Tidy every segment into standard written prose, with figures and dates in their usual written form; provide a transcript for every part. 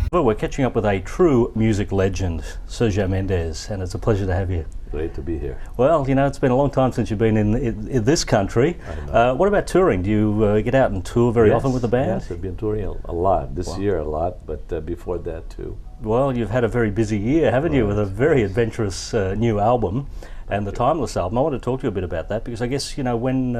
Well, we're catching up with a true music legend, Sergio Mendes, and it's a pleasure to have you. Great to be here. Well, you know, it's been a long time since you've been in this country. What about touring? Do you get out and tour very often with the band? Yes, I've been touring a lot. This year a lot, but before that too. Well, you've had a very busy year, haven't you, with a very adventurous new album. And the Timeless album. I want to talk to you a bit about that because I guess, you know, when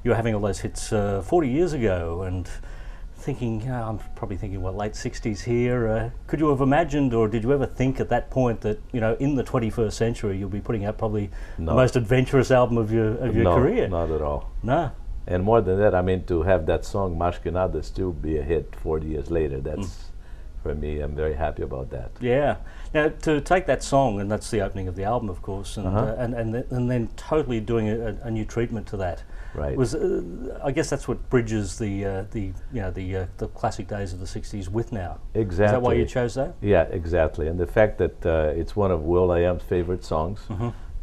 you were having all those hits 40 years ago and thinking, I'm probably thinking, what, late 60s here, could you have imagined or did you ever think at that point that, you know, in the 21st century you'll be putting out probably the most adventurous album of your career? No, not at all. No. And more than that, I mean, to have that song, Mais Que Nada, still be a hit 40 years later, that's, for me, I'm very happy about that. Yeah. Now, to take that song, and that's the opening of the album, of course, and and then totally doing a new treatment to that, right? Was I guess that's what bridges the classic days of the '60s with now. Exactly. Is that why you chose that? Yeah, exactly. And the fact that it's one of will.i.am's favorite songs,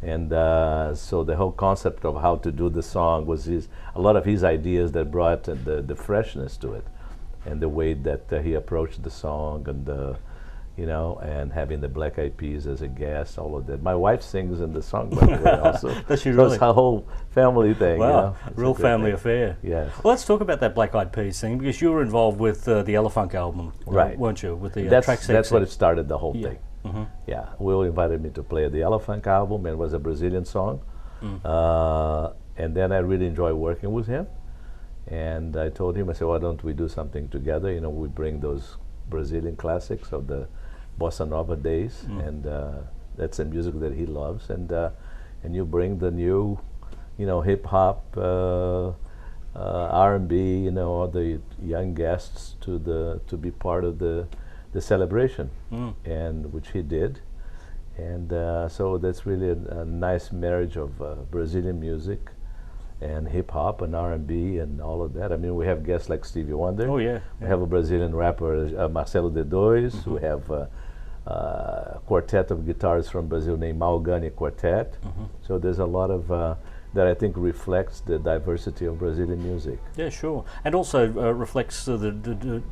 and so the whole concept of how to do the song was a lot of his ideas that brought the freshness to it. And the way that he approached the song, and you know, and having the Black Eyed Peas as a guest, all of that. My wife sings in the song, by the way, also. Does she so really? It's a whole family thing. Wow, you know? real family affair. Yes. Well, let's talk about that Black Eyed Peas thing because you were involved with the Elefunk album, right? Weren't you? With the that's track six. That's what it started the whole thing. Yeah, Will invited me to play the Elefunk album, and it was a Brazilian song, and then I really enjoyed working with him. And I told him, I said, why don't we do something together? You know, we bring those Brazilian classics of the Bossa Nova days, and that's the music that he loves. And you bring the new, you know, hip hop, R&B, you know, all the young guests to be part of the celebration, and which he did. And so that's really a nice marriage of Brazilian music and hip hop and R&B and all of that. I mean, we have guests like Stevie Wonder. Oh yeah. We have a Brazilian rapper, Marcelo D2. We have a quartet of guitarists from Brazil named Maugani Quartet. So there's a lot of that I think reflects the diversity of Brazilian music. Yeah, sure, and also reflects the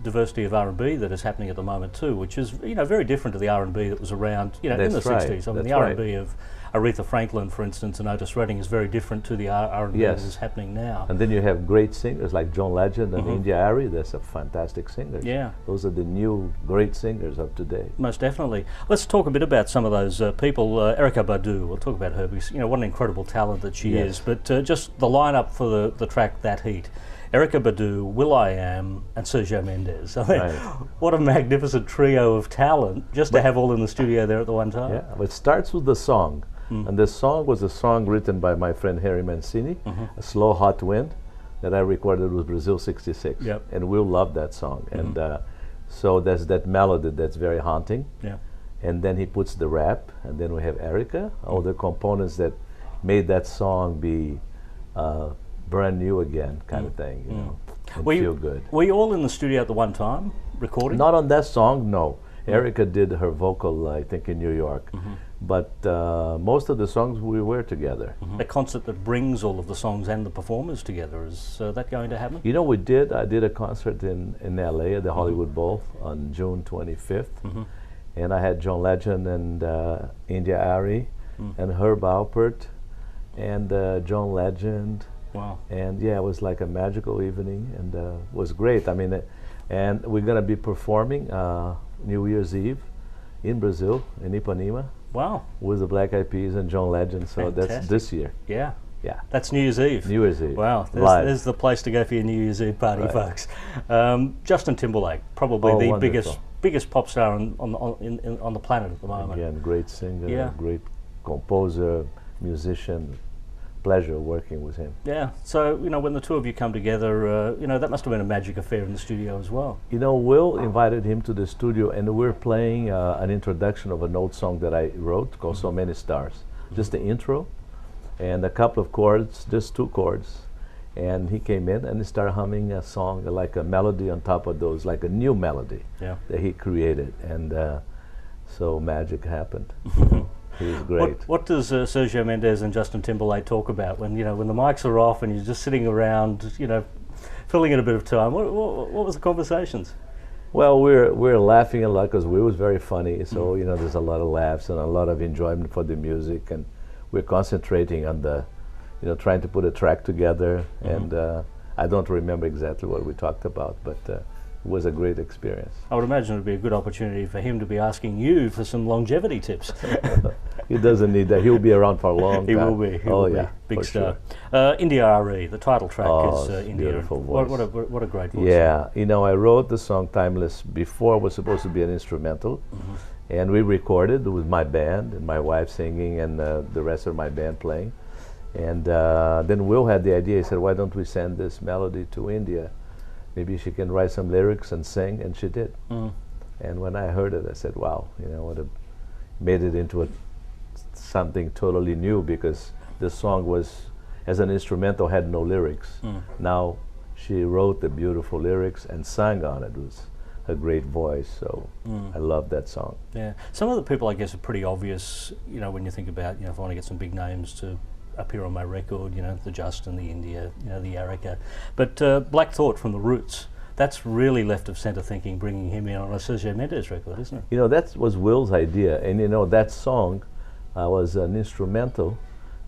diversity of R&B that is happening at the moment too, which is, you know, very different to the R&B that was around, you know, in the '60s. I mean, the R&B of Aretha Franklin, for instance, and Otis Redding is very different to the R&B that is happening now. And then you have great singers like John Legend and India Arie. That's a fantastic singer. Yeah. Those are the new great singers of today. Most definitely. Let's talk a bit about some of those people. Erykah Badu, we'll talk about her because, you know, what an incredible talent that she is. But just the lineup for the track That Heat. Erykah Badu, will.i.am, and Sergio Mendes. I mean, what a magnificent trio of talent just to have all in the studio there at the one time. Yeah, well, it starts with the song. And the song was a song written by my friend Harry Mancini, A Slow Hot Wind, that I recorded with Brazil 66. And Will loved that song. And so there's that melody that's very haunting. And then he puts the rap, and then we have Erykah, all the components that made that song be brand new again, kind of thing, you know, and feel good. Were you all in the studio at the one time, recording? Not on that song, no. Erykah did her vocal, I think, in New York. But most of the songs we were together. A concert that brings all of the songs and the performers together, is that going to happen? You know, I did a concert in LA at the Hollywood Bowl on June 25th. And I had John Legend and India Arie and Herb Alpert and John Legend. Wow. And yeah, it was like a magical evening, and it was great. I mean, and we're going to be performing New Year's Eve in Brazil, in Ipanema. Wow. With the Black Eyed Peas and John Legend, so that's this year. Yeah. Yeah. That's New Year's Eve. New Year's Eve. Wow. There's the place to go for your New Year's Eve party, folks. Justin Timberlake, probably the biggest pop star on the planet at the moment. Again, great singer, great composer, musician. Pleasure working with him. Yeah. So, you know, when the two of you come together, you know, that must have been a magic affair in the studio as well. You know, Will invited him to the studio, and we're playing an introduction of an old song that I wrote called So Many Stars. Just the intro and a couple of chords, just 2 chords. And he came in and he started humming a song, like a melody on top of those, like a new melody that he created. And so magic happened. He's great. What does Sergio Mendes and Justin Timberlake talk about when when the mics are off and you're just sitting around, filling in a bit of time? What was the conversations? Well, we're laughing a lot because we was very funny. So there's a lot of laughs and a lot of enjoyment for the music, and we're concentrating on the, trying to put a track together. And I don't remember exactly what we talked about, but it was a great experience. I would imagine it would be a good opportunity for him to be asking you for some longevity tips. He doesn't need that. He'll be around for a long time. He will be. He will be. Big star. Sure. India RE, the title track is India. Beautiful voice. What a great voice. Yeah, I wrote the song Timeless before it was supposed to be an instrumental. And we recorded with my band and my wife singing and the rest of my band playing. And then Will had the idea. He said, why don't we send this melody to India? Maybe she can write some lyrics and sing, and she did. And when I heard it, I said, wow, made it into something totally new, because the song was, as an instrumental, had no lyrics. Now she wrote the beautiful lyrics and sang on it. It was a great voice, so I love that song. Yeah, some of the people, I guess, are pretty obvious, when you think about, if I want to get some big names to appear on my record, the Justin, the India, the Erica. But Black Thought from the Roots, that's really left of centre thinking, bringing him in on a Sergio Mendes record, isn't it? That was Will's idea, and that song was an instrumental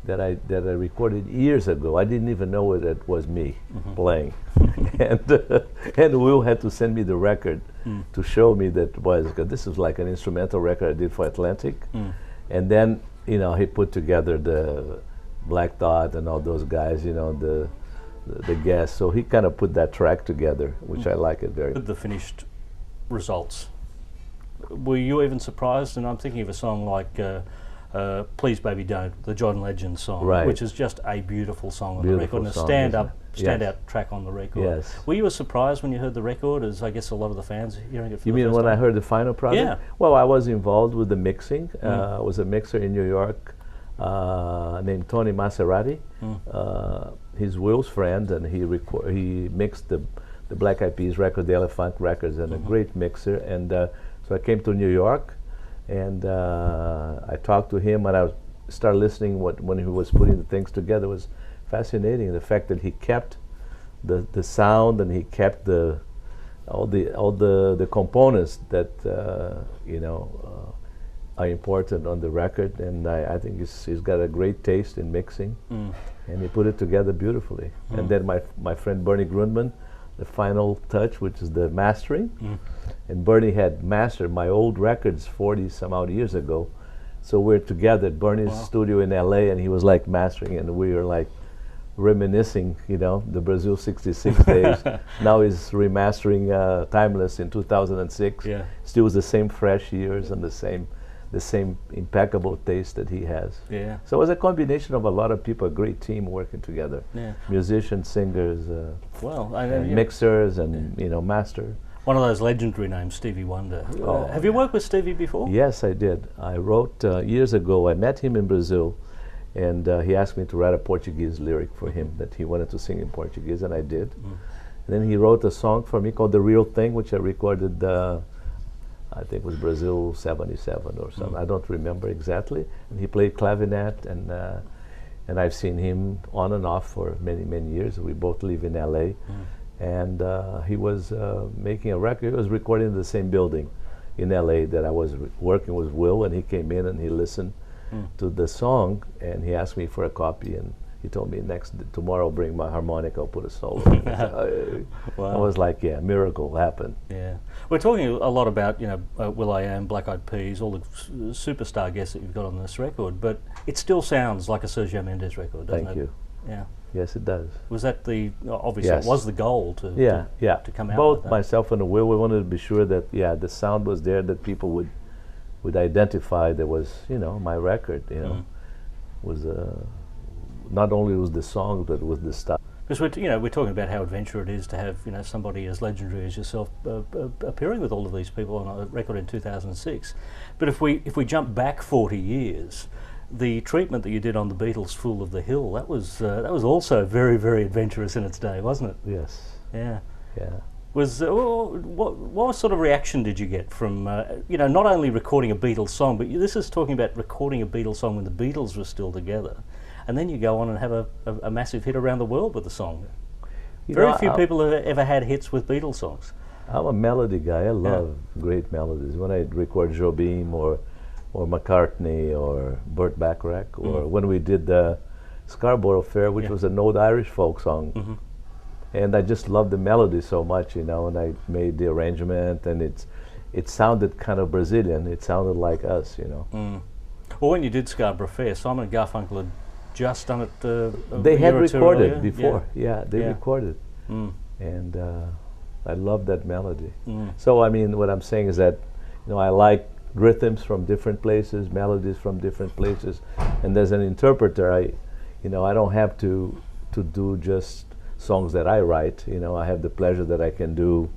that I recorded years ago. I didn't even know it was me playing, and Will had to send me the record to show me that because this was like an instrumental record I did for Atlantic, and then he put together the Black Thought and all those guys, the guests. So he kind of put that track together, which I like it very much. The finished results. Were you even surprised? And I'm thinking of a song like Please Baby Don't, the John Legend song, which is just a beautiful song on the record, and a standout track on the record. Yes. Were you as surprised when you heard the record as I guess a lot of the fans hearing it for You the mean first when time? I heard the final product? Yeah. Well, I was involved with the mixing. I was a mixer in New York named Tony Maserati. He's Will's friend, and he mixed the Black Eyed Peas record, the Elephant Records, and a great mixer. And so I came to New York, and I talked to him, and I started listening when he was putting the things together. It was fascinating, the fact that he kept the sound, and he kept all the components that are important on the record, and I think he's got a great taste in mixing, and he put it together beautifully. And then my friend Bernie Grundman, the final touch, which is the mastering, and Bernie had mastered my old records 40 some odd years ago, so we're together at Bernie's studio in LA, and he was like mastering, and we were like reminiscing, the Brazil 66 days. Now he's remastering Timeless in 2006. Still the same fresh years and the same impeccable taste that he has. Yeah. So it was a combination of a lot of people, a great team working together. Yeah. Musicians, singers, mixers, and master. One of those legendary names, Stevie Wonder. Have you worked with Stevie before? Yes, I did. I wrote years ago. I met him in Brazil, and he asked me to write a Portuguese lyric for him that he wanted to sing in Portuguese, and I did. And then he wrote a song for me called "The Real Thing," which I recorded. I think it was Brazil 77 or something. I don't remember exactly. And he played clavinet, and I've seen him on and off for many, many years. We both live in LA. And he was making a record. He was recording in the same building in LA that I was working with Will, and he came in and he listened to the song, and he asked me for a copy, and he told me tomorrow bring my harmonica, I'll put a solo. I was like, yeah, miracle happened. Yeah, we're talking a lot about Will.i.am, Black Eyed Peas, all the superstar guests that you've got on this record, but it still sounds like a Sergio Mendes record, doesn't it? Thank you. Yeah. Yes, it does. Was that obviously it was the goal to come out Both with that. myself and Will, we wanted to be sure that the sound was there, that people would identify that was my record. Was not only was the song, but with the style. Because we're talking about how adventure it is to have somebody as legendary as yourself appearing with all of these people on a record in 2006. But if we jump back 40 years. The treatment that you did on the Beatles' "Fool of the Hill" that was also very, very adventurous in its day, wasn't it? Yes. Yeah. Yeah. what sort of reaction did you get from not only recording a Beatles song, but this is talking about recording a Beatles song when the Beatles were still together, and then you go on and have a massive hit around the world with the song. Very few people have ever had hits with Beatles songs. I'm a melody guy. I love great melodies. When I record Jobim or McCartney or Burt Bacharach, or when we did the Scarborough Fair, which was an old Irish folk song. And I just loved the melody so much, and I made the arrangement, and it sounded kind of Brazilian. It sounded like us, Well, when you did Scarborough Fair, Simon and Garfunkel had just done it. They had recorded before. Yeah, they recorded, and I love that melody. So I mean, what I'm saying is that I like rhythms from different places, melodies from different places, and as an interpreter, I don't have to do just songs that I write. I have the pleasure that I can do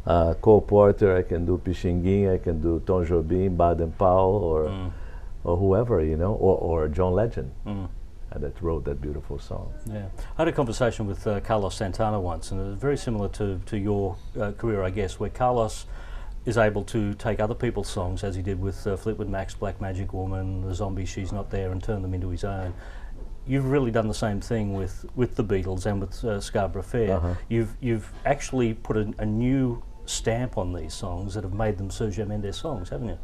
Cole Porter, I can do Pixinguinha, I can do Tom Jobim, Baden Powell, or whoever, or John Legend, that wrote that beautiful song. Yeah, I had a conversation with Carlos Santana once, and it was very similar to your career, I guess, where Carlos is able to take other people's songs, as he did with Fleetwood Mac's Black Magic Woman, The Zombie, She's Not There, and turn them into his own. You've really done the same thing with the Beatles and with Scarborough Fair. You've actually put a new stamp on these songs that have made them Sergio Mendes songs, haven't you?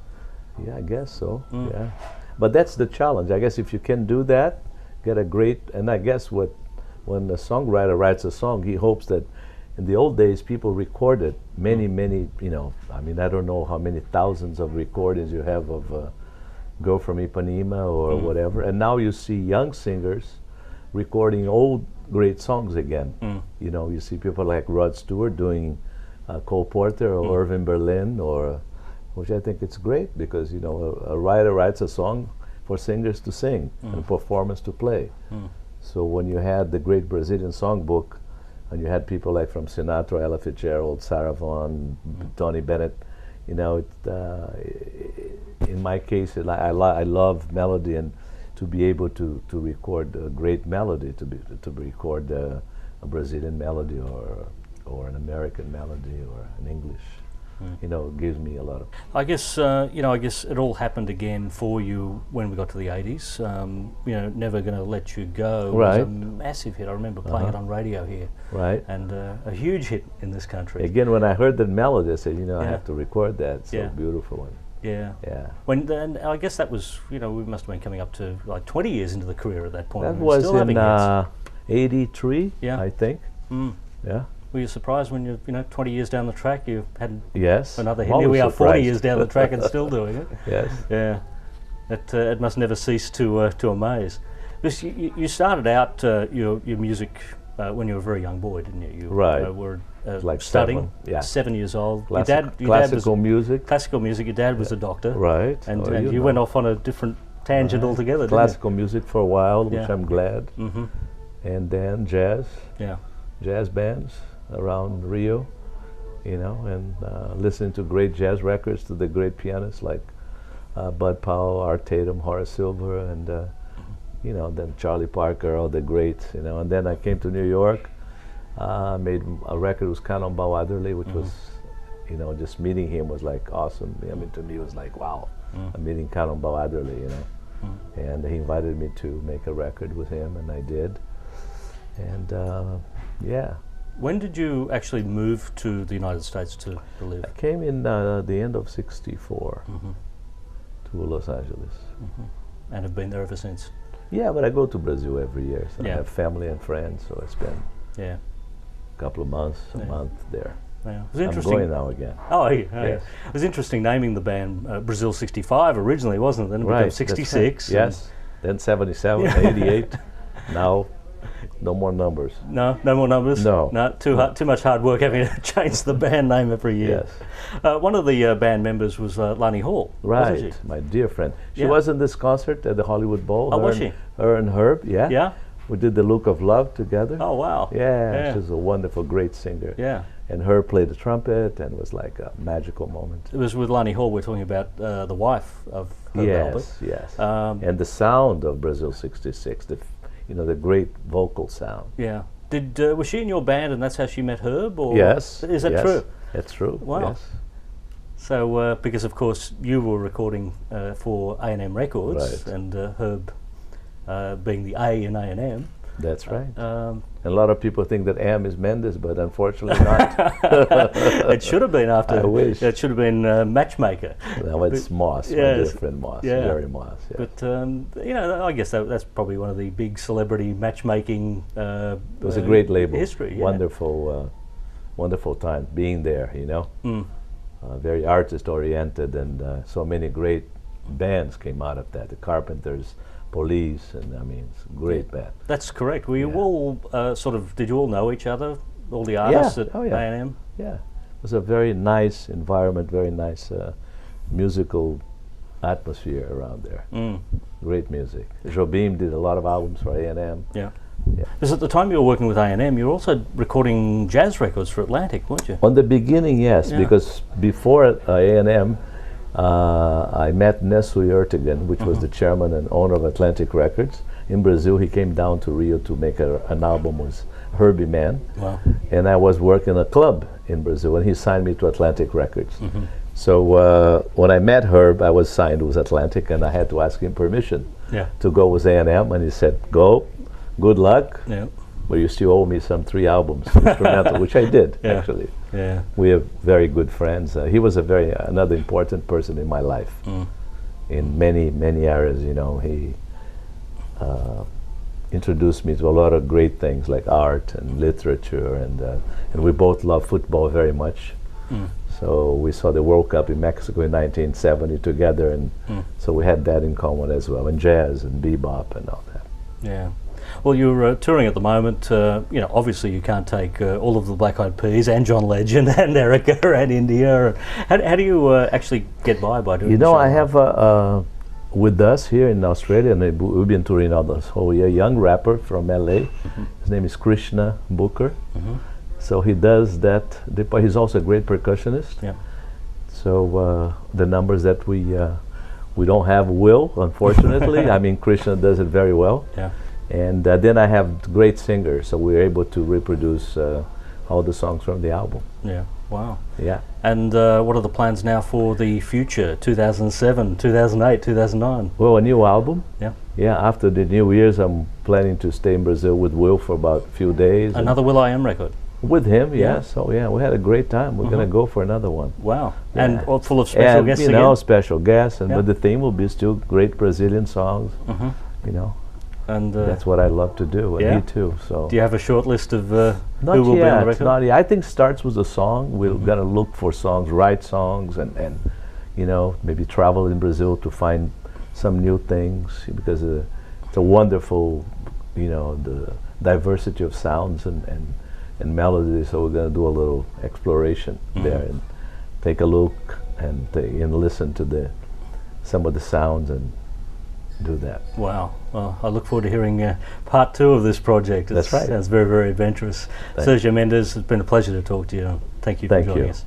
Yeah, I guess so. Yeah, but that's the challenge. I guess if you can do that, get a great. And I guess when a songwriter writes a song, he hopes that. In the old days, people recorded many. I mean, I don't know how many thousands of recordings you have of. Go from Ipanema or whatever, and now you see young singers recording old great songs again. You see people like Rod Stewart doing Cole Porter or Irving Berlin, which I think it's great because a writer writes a song for singers to sing and performers to play. So when you had the great Brazilian songbook, and you had people like from Sinatra, Ella Fitzgerald, Sarah Vaughan, Tony Bennett. In my case, I love melody, and to be able to record a great melody, to record a Brazilian melody or an American melody or an English, gives me a lot of. I guess it all happened again for you when we got to the 80s. Never Gonna Let You Go was a massive hit. I remember playing it on radio here. Right. And a huge hit in this country. Again, when I heard that melody, I said, I have to record that. It's so beautiful. Yeah. Then I guess that was, we must have been coming up to like 20 years into the career at that point. That was in 83, I think. Yeah. Were you surprised when you 20 years down the track you had another hit? Here we are 40 years down the track and still doing it. Yes. Yeah. It must never cease to amaze. Because you started out your music when you were a very young boy, didn't you? You were like studying, 7 years old. Classical music. Classical music. Your dad was a doctor. Right. And you went off on a different tangent altogether, didn't Classical music for a while, which I'm glad. And then jazz. Yeah. Jazz bands around Rio, and listening to great jazz records to the great pianists like Bud Powell, Art Tatum, Horace Silver, and then Charlie Parker, all the greats, And then I came to New York, made a record with Cannonball Adderley, which was, just meeting him was like awesome. I mean, to me it was like, wow, I'm meeting Cannonball Adderley, And he invited me to make a record with him, and I did. And When did you actually move to the United States to live? I came in the end of '64 to Los Angeles. And have been there ever since? Yeah, but I go to Brazil every year. So I have family and friends, so I spend a couple of months, a month there. Yeah. It was interesting. I'm going now again. Oh, yes. It was interesting naming the band Brazil 65 originally, wasn't it? Then it became 66. Yes, then 77, 88, now no more numbers. No more numbers? No. Too much hard work having to change the band name every year. Yes. One of the band members was Lonnie Hall, wasn't she? My dear friend. She was in this concert at the Hollywood Bowl. Oh, was she? Her and Herb, Yeah? We did The Look of Love together. Oh, wow. Yeah, she's a wonderful, great singer. Yeah. And Herb played the trumpet, and it was like a magical moment. It was with Lonnie Hall we're talking about the wife of Herb Albert. Yes. And the sound of Brazil 66, the great vocal sound. Yeah. Was she in your band and that's how she met Herb? Or Yes. Is that yes, true? That's true. Wow. Yes. So, because of course you were recording for A&M Records, Right. and Herb being the A in A&M. That's right. And a lot of people think that M is Mendes, but unfortunately not. It should have been after. I wish. It should have been Matchmaker. No, it's Moss, my dear friend Moss, Jerry Moss. Yes. But you know, I guess that's probably one of the big celebrity matchmaking. It was a great label. History. Yeah. Wonderful, wonderful time being there. You know, very artist oriented, and so many great bands came out of that. The Carpenters, Police, and I mean, it's a great band. That's correct. Were you all sort of? Did you all know each other? All the artists at A&M? Yeah, it was a very nice environment, very nice musical atmosphere around there. Great music. Jobim did a lot of albums for A&M. Yeah. Because at the time you were working with A&M, you were also recording jazz records for Atlantic, weren't you? On the beginning, yes, because before A&M, I met Nesu Ertegun, which was the chairman and owner of Atlantic Records. In Brazil, he came down to Rio to make an album with Herbie Mann. Wow. And I was working a club in Brazil, and he signed me to Atlantic Records. So when I met Herb, I was signed with Atlantic, and I had to ask him permission to go with A&M, and he said, go, good luck, but you still owe me some 3 albums, instrumental, which I did, actually. Yeah. We are very good friends. He was another important person in my life, in many, many areas. You know, he introduced me to a lot of great things like art and literature, and we both love football very much. So we saw the World Cup in Mexico in 1970 together, and so we had that in common as well, and jazz and bebop and all that. Yeah. Well, you're touring at the moment. You know, obviously you can't take all of the Black Eyed Peas and John Legend and Erica and India. How do you actually get by doing? You know, I have with us here in Australia, and we've been touring all this whole year. Young rapper from LA. His name is Krishna Booker. So he does that. He's also a great percussionist. Yeah. So the numbers that we don't have Will, unfortunately. I mean, Krishna does it very well. Yeah. And then I have great singers, so we're able to reproduce all the songs from the album. Yeah. Wow. Yeah. And what are the plans now for the future? 2007, 2008, 2009. Well, a new album. Yeah. Yeah. After the New Year's, I'm planning to stay in Brazil with Will for about a few days. Another Will.i.am record. With him, yeah. So yeah, we had a great time. We're gonna go for another one. Wow. Yeah. And all full of special guests you again? know, special guests, but the theme will be still great Brazilian songs. You know. And that's what I love to do, and he too. So do you have a short list of who not will yet, be on the record? Not yet. I think starts with a song. We're gonna look for songs, write songs, and you know, maybe travel in Brazil to find some new things, because it's a wonderful, you know, the diversity of sounds and melodies. So we're gonna do a little exploration there and take a look and listen to some of the sounds and do that. Wow. Well, I look forward to hearing part 2 of this project. That's right. Sounds very, very adventurous. Sergio Mendes, it's been a pleasure to talk to you. Thank you for joining us.